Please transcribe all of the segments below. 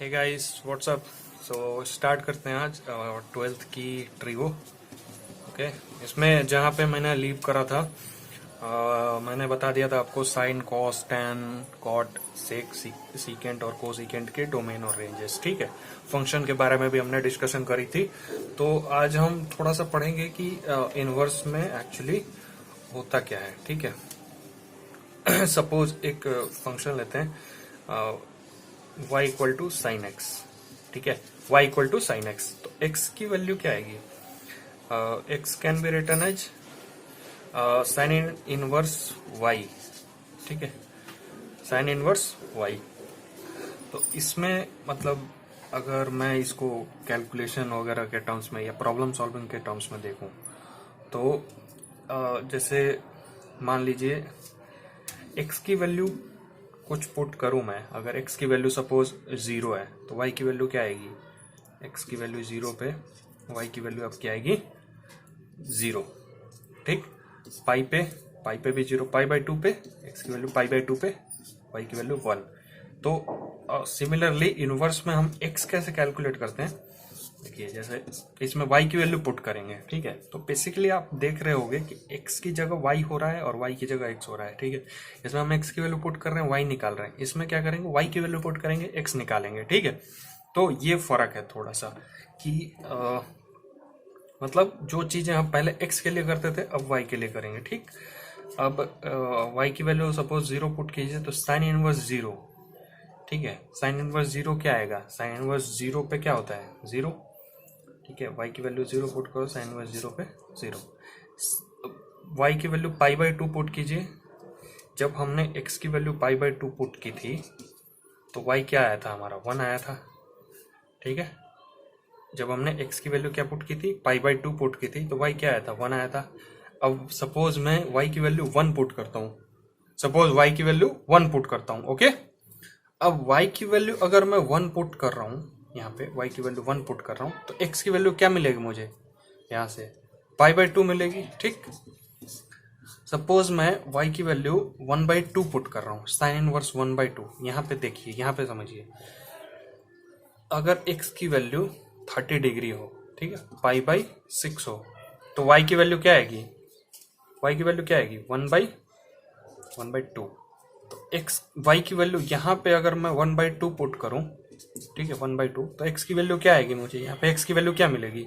हे guys what's up. So start करते हैं आज 12th की ट्रिगो। ओके, इसमें जहाँ पे मैंने लीव करा था मैंने बता दिया था आपको sine cos tan cot sec secant और कोसीकेंट के डोमेन और रेंजेस। ठीक है, फंक्शन के बारे में भी हमने डिस्कशन करी थी। तो आज हम थोड़ा सा पढ़ेंगे कि इनवर्स में एक्चुअली होता क्या है। ठीक है सपोज एक फंक्शन लेते हैं y equal to sine x. ठीक है, y equal to sine x, तो x की वैल्यू क्या आएगी? x can be written as sine inverse y। ठीक है, साइन इनवर्स y। तो इसमें मतलब अगर मैं इसको कैलकुलेशन वगैरह के टर्म्स में या प्रॉब्लम सॉल्विंग के टर्म्स में देखूं तो जैसे मान लीजिए x की वैल्यू कुछ पुट करूं मैं, अगर x की वैल्यू सपोज 0 है तो y की वैल्यू क्या आएगी? x की वैल्यू 0 पे y की वैल्यू अब क्या आएगी? 0। ठीक, पाई पे भी 0, पाई बाई 2 पे x की वैल्यू पाई बाई 2 पे y की वैल्यू 1। तो सिमिलरली इनवर्स में हम x कैसे कैलकुलेट करते हैं? देखिए जैसे इसमें y की वैल्यू पुट करेंगे। ठीक है, तो बेसिकली आप देख रहे होंगे कि x की जगह y हो रहा है और y की जगह x हो रहा है। ठीक है, इसमें हम x की वैल्यू पुट कर रहे हैं, y निकाल रहे हैं। इसमें क्या करेंगे? y की वैल्यू पुट करेंगे, x निकालेंगे। ठीक है, तो ये फर्क है थोड़ा सा कि मतलब जो चीजें हम पहले x के लिए करते थे अब y के लिए करेंगे। ठीक, अब y की वैल्यू सपोज 0 पुट कीजिए तो साइन इनवर्स 0। ठीक है, साइन इनवर्स 0 क्या आएगा? साइन इनवर्स 0 पे क्या होता है? 0। ठीक है, y की वैल्यू 0 पुट करो, साइन इनवर्स 0 पे 0। y की वैल्यू पाई बाई 2 पुट कीजिए। जब हमने x की वैल्यू पाई बाई 2 पुट की थी तो y क्या आया था? हमारा 1 आया था। ठीक है, जब हमने x की वैल्यू क्या पुट की थी? पाई बाई 2 पुट की थी तो y क्या आया था? 1 आया था। अब सपोज मैं y की वैल्यू 1 पुट करता हूँ, सपोज y की वैल्यू 1 पुट करता हूँ। ओके, अब y की वैल्यू अगर मैं 1 पुट कर रहा हूँ, यहाँ पे y की वैल्यू 1 पुट कर रहा हूँ तो x की वैल्यू क्या मिलेगी मुझे? यहाँ से पाई बाई 2 मिलेगी। ठीक, सपोज मैं y की वैल्यू 1 बाई 2 पुट कर रहा हूँ, साइन इनवर्स 1 बाई 2। यहाँ पे देखिए, यहाँ पे समझिए, अगर x की वैल्यू 30 डिग्री हो, ठीक है, पाई बाई 6 हो, तो y की वैल्यू क्या आएगी? y की वैल्यू क्या आएगी? 1 बाई 2। तो x y की वैल्यू यहाँ पे अगर मैं 1 बाई 2 पुट करूँ, ठीक है, 1 बाई 2, तो x की वैल्यू क्या आएगी मुझे? यहाँ पे x की वैल्यू क्या मिलेगी?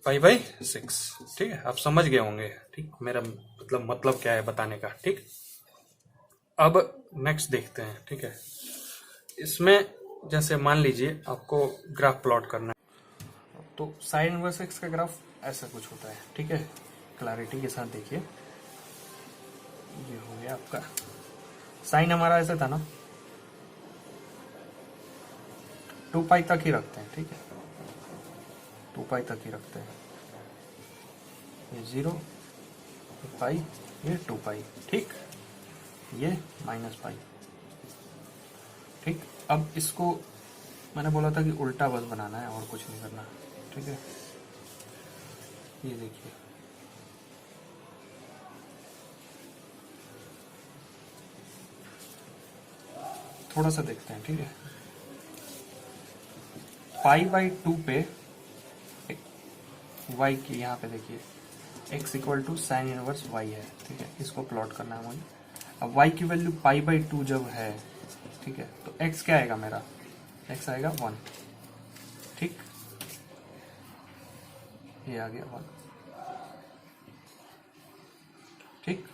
5 बाई 6। ठीक है, आप समझ गए होंगे। ठीक, मेरा मतलब क्या है बताने का। ठीक, अब नेक्स्ट देखते हैं। ठीक है, इसमें जैसे मान लीजिए आपको ग्राफ प्लॉट करना है तो साइन इनवर्स एक्स का ग्राफ ऐसा कुछ होता है। ठीक है, क्लैरिटी के साथ देखिए, ये हो गया आपका साइन, हमारा ऐसा था ना, 2 पाई तक ही रखते हैं। ठीक है, 2 पाई तक ही रखते हैं, ये 0 पाई, ये 2 पाई। ठीक, ये माइनस पाई। ठीक, अब इसको मैंने बोला था कि उल्टा बस बनाना है और कुछ नहीं करना। ठीक है, ये देखिए, थोड़ा सा देखते हैं। ठीक है, पाई बाई 2 पे y की, यहाँ पे देखिए x equal to sine inverse y है। ठीक है, इसको प्लॉट करना है मुझे। अब y की वैल्यू पाई बाई 2 जब है, ठीक है, तो x क्या आएगा मेरा? x आएगा 1। ठीक, ये आ गया 1। ठीक,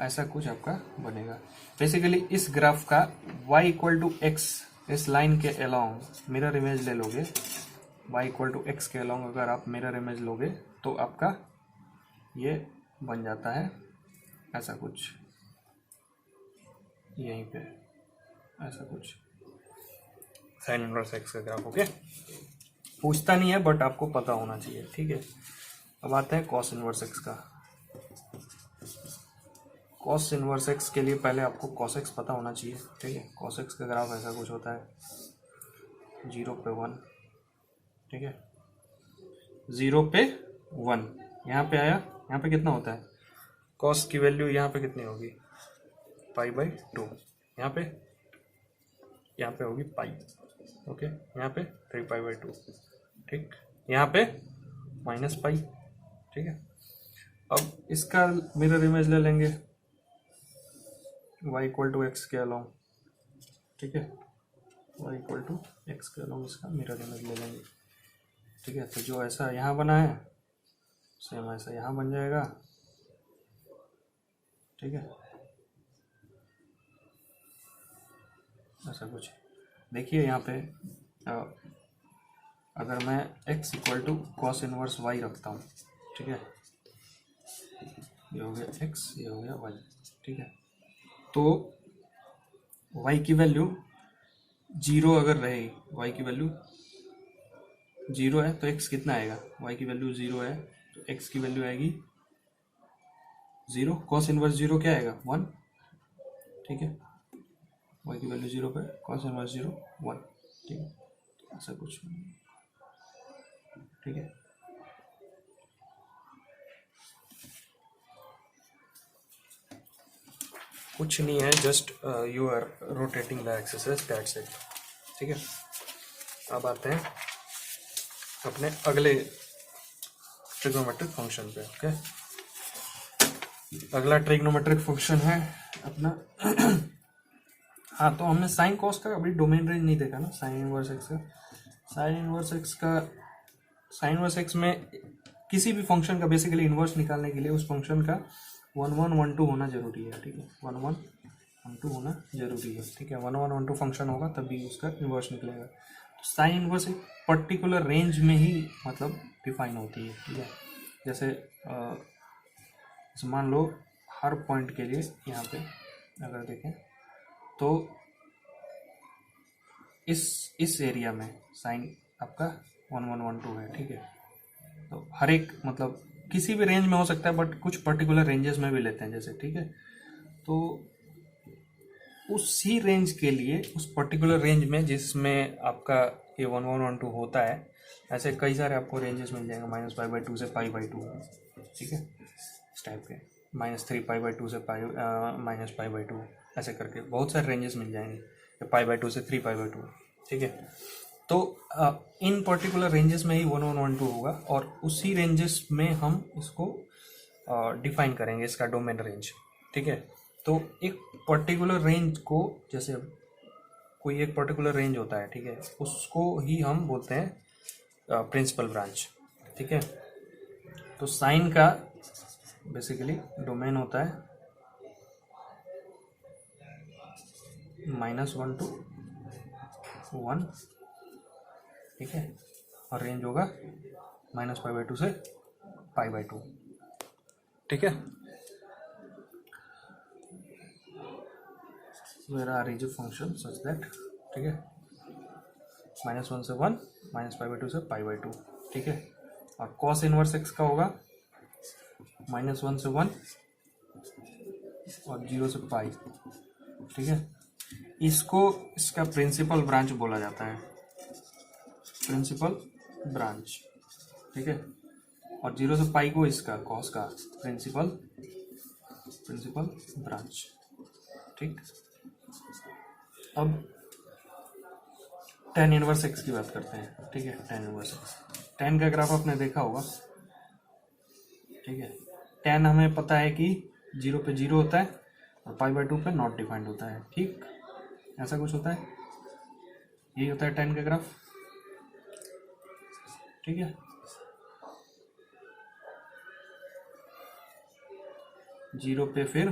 ऐसा कुछ आपका बनेगा। बेसिकली इस ग्राफ का y इक्वल टू x, इस लाइन के अलोंग मिरर इमेज ले लोगे, y इक्वल टू x के अलोंग अगर आप मिरर इमेज लोगे तो आपका ये बन जाता है ऐसा कुछ, यहीं पे ऐसा कुछ साइन इनवर्स एक्स का ग्राफ। ओके, पूछता नहीं है बट आपको पता होना चाहिए। ठीक है, अब आते हैं कॉस इनवर्स एक्स का। कॉस इनवर्स एक्स के लिए पहले आपको कॉस एक्स पता होना चाहिए। ठीक है, कॉस एक्स का ग्राफ ऐसा कुछ होता है, 0 पे 1। ठीक है, 0 पे 1, यहाँ पे आया, यहाँ पे कितना होता है? कॉस की वैल्यू यहाँ पे कितनी होगी? पाई बाई टू, यहाँ पे होगी पाई, ओके, यहाँ पे 3 पाई बाई टू, ठीक, यहाँ पे माइनस पाई, ठीक है। अब इसका मिरर इमेज ले लेंगे y इक्वल टू एक्स के अलोंग, ठीक है, y इक्वल टू एक्स के अलोंग इसका मिरर इमेज ले लेंगे, ठीक है। तो जो ऐसा यहाँ बना है सेम ऐसा यहाँ बन जाएगा, ठीक है, ऐसा कुछ। देखिए यहाँ पे अगर मैं x equal to cos inverse y रखता हूँ, ठीक है, ये हो गया x, ये हो गया y, ठीक है। तो y की वैल्यू 0 अगर रहेगी, y की वैल्यू 0 है तो x कितना आएगा, y की वैल्यू 0 है तो x की वैल्यू आएगी 0, कॉस इनवर्स 0 क्या आएगा 1, ठीक है, y की वैल्यू 0 पे कॉस इनवर्स 0 1, ठीक है, ऐसा कुछ, ठीक है। कुछ नहीं है, just you are rotating the axis, that's it, ठीक है। अब आते हैं अपने अगले ट्रिग्नोमेट्रिक फंक्शन पे, ओके। अगला ट्रिग्नोमेट्रिक फंक्शन है अपना हाँ, तो हमने साइन कॉस का अभी डोमेन रेंज नहीं देखा ना, साइन इनवर्स एक्स का। साइन इनवर्स एक्स में किसी भी फंक्शन का बेसिकली इनवर्स निकालने के लिए उस फंक्शन का 1 1 1 2 होना जरूरी है, ठीक है, 1 1 1 2 होना जरूरी है, ठीक है। 1 1 1 2 फंक्शन होगा तभी उसका इनवर्स निकलेगा। तो साइन इनवर्स एक पर्टिकुलर रेंज में ही मतलब डिफाइन होती है, ठीक है। जैसे मान लो हर पॉइंट के लिए यहाँ पे अगर देखें तो इस एरिया में साइन आपका 1 1 1 2 है, ठीक है। तो हर एक मतलब किसी भी रेंज में हो सकता है, बट कुछ पर्टिकुलर रेंजेस में भी लेते हैं जैसे, ठीक है। तो उसी रेंज के लिए उस पर्टिकुलर रेंज में जिसमें आपका ये 1 1 1 2 होता है, ऐसे कई सारे आपको रेंजेस मिल जाएंगे, -π/2 से π/2, ठीक है, इस टाइप के, -3 π/2 से -π/2, ऐसे करके बहुत सारे रेंजेस मिल जाएंगे, π/2 से 3 π/2, ठीक है। तो इन पर्टिकुलर रेंजेस में ही 1 1 1 2 होगा, और उसी रेंजेस में हम इसको डिफाइन करेंगे, इसका डोमेन रेंज, ठीक है। तो एक पर्टिकुलर रेंज को, जैसे कोई एक पर्टिकुलर रेंज होता है, ठीक है, उसको ही हम बोलते हैं प्रिंसिपल ब्रांच, ठीक है। तो साइन का बेसिकली डोमेन होता है -1 to 1, ठीक है, और रेंज होगा -π/2 से π/2, ठीक है। Where are is function such that, ठीक है, -1 से 1, -π/2 से π/2, ठीक है। और कॉस इनवर्स एक्स का होगा -1 से 1 और 0 से पाई, ठीक है। इसका प्रिंसिपल ब्रांच बोला जाता है, प्रिंसिपल ब्रांच, ठीक है। और 0 से पाई को इसका कॉस का प्रिंसिपल ब्रांच, ठीक। अब tan इनवर्स एक्स की बात करते हैं, ठीक है। tan इनवर्स एक्स, tan का ग्राफ आपने देखा होगा, ठीक है। tan हमें पता है कि 0 पे 0 होता है और π/2 पे नॉट डिफाइंड होता है, ठीक, ऐसा कुछ होता है, यही होता है tan का ग्राफ, ठीक है। 0 पे फिर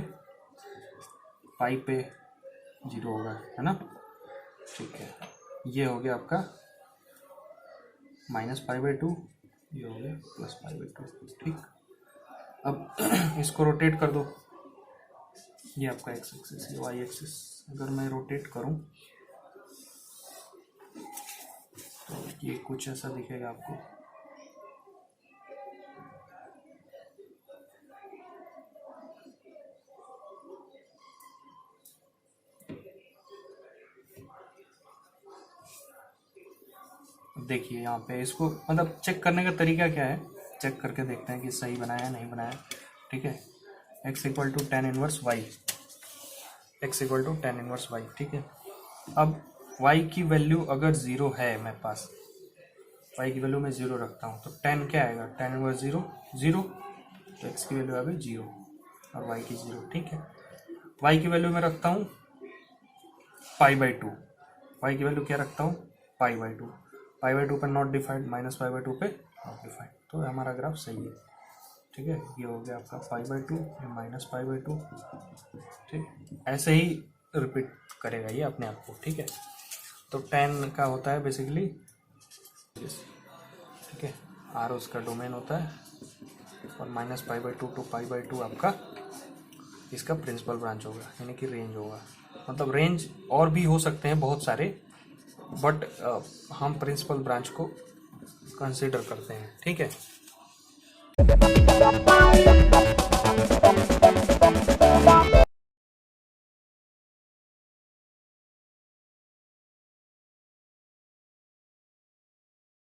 पाई पे 0 होगा, है ना, ठीक है। ये हो गया आपका -π/2, ये हो गया +π/2, ठीक। अब इसको रोटेट कर दो, ये आपका x एक्सिस, ये y एक्सिस, अगर मैं रोटेट करूं तो ये कुछ ऐसा दिखेगा आपको, देखिए यहाँ पे इसको मतलब चेक करने का तरीका क्या है, चेक करके देखते हैं कि सही बनाया नहीं बनाया, ठीक है। x equal to tan inverse y, x equal to tan inverse y, ठीक है। अब y की वैल्यू अगर 0 है मेरे पास, y की वैल्यू मैं 0 रखता हूँ, तो tan क्या आएगा, tan इनवर्स 0 0, तो x की वैल्यू आ गई 0 और y की 0, ठीक है। y की वैल्यू मैं रखता हूँ π/2, y की वैल्यू क्या रखता हूँ π/2, π/2 पे नॉट डिफाइंड, -π/2 पे नॉट डिफाइंड, तो हमारा ग्राफ सही है, ठीक है। ये हो गया आपका π/2, -π/2, ठीक। ऐसे ही रिपीट करेगा ये अपने आप को, ठीक है। तो tan का होता है बेसिकली, ठीक है, r उसका डोमेन होता है और -π/2 टू π/2 आपका इसका प्रिंसिपल ब्रांच होगा, यानी कि रेंज होगा। मतलब रेंज और भी हो सकते हैं बहुत सारे, बट हम प्रिंसिपल ब्रांच को कंसीडर करते हैं, ठीक है।